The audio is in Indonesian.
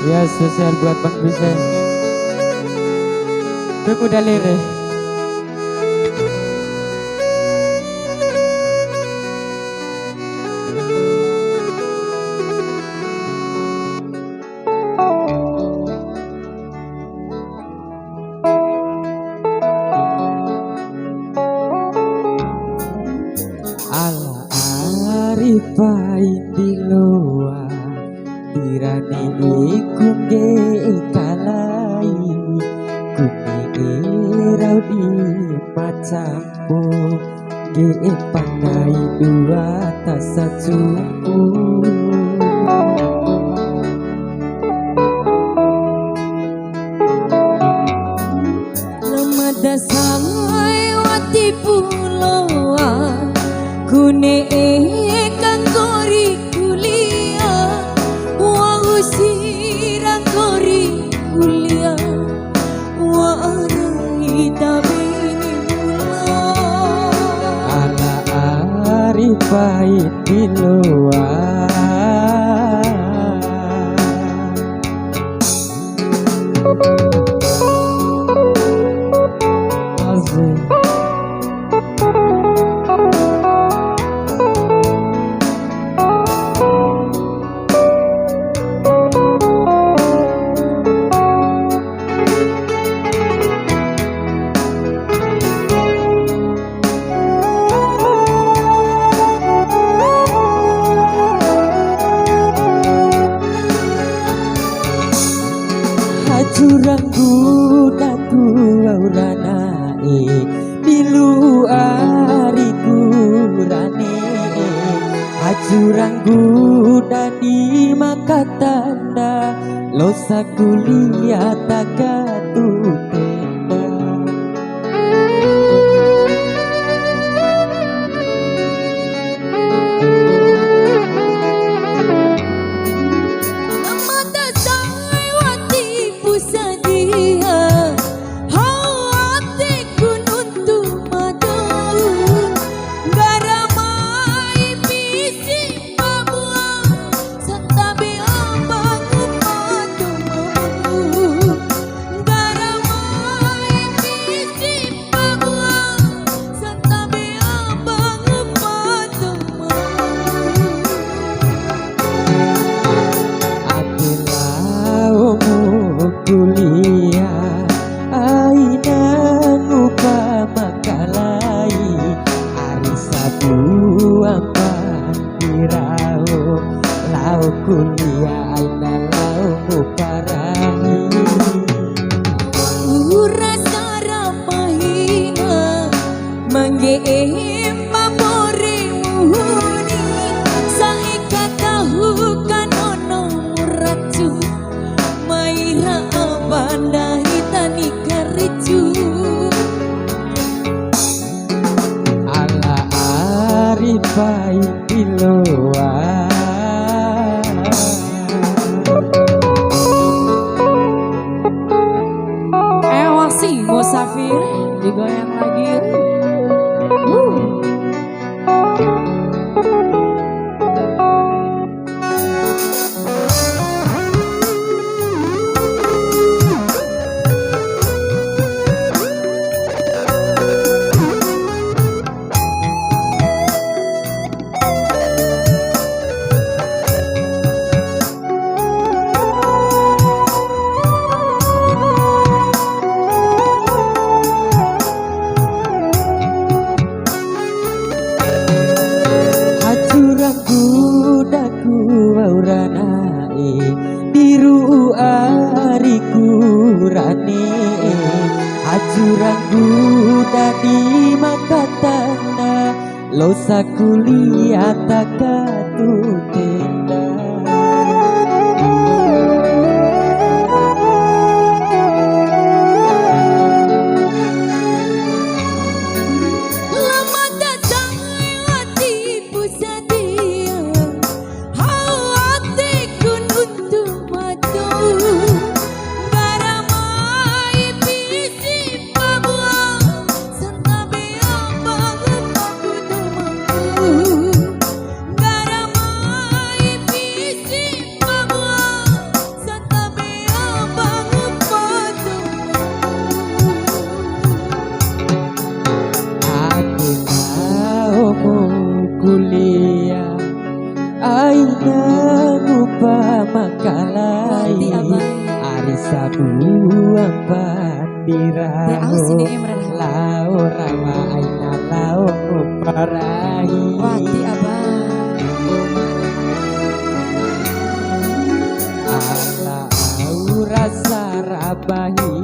Ya spesial buat Bang Vincent. Pemuda Lirih. Ala aripai di loa tirani iku ge kalai kuning rau di macamku ge pandai dua tasa cuku lemada sangai wati puloa kune kanggori kulia wa usirang gori kulia wa arai tabini mula ala arifai diloa Azim Hajurangku daku auranai bilu ariku rane hajurangku dadi makatanda losa kuliah tagatu tenda kuliah aina ngupa makalai ari sabu ampan dirau lau kuliah aina lau nguparani urasa ramahina mangge mamore muhuni saika tahu kanono muracu maira banda hitani karicu ala arifai diloa wasi musafir digoyang lagi daku auranai biru ariku rane ajurangku dadi makatana losa kuliah tagatu tenda Garamai empat dirahu sini Imran. lau rawa aina lau kuparahi Wati abang. ala au rasa rabahi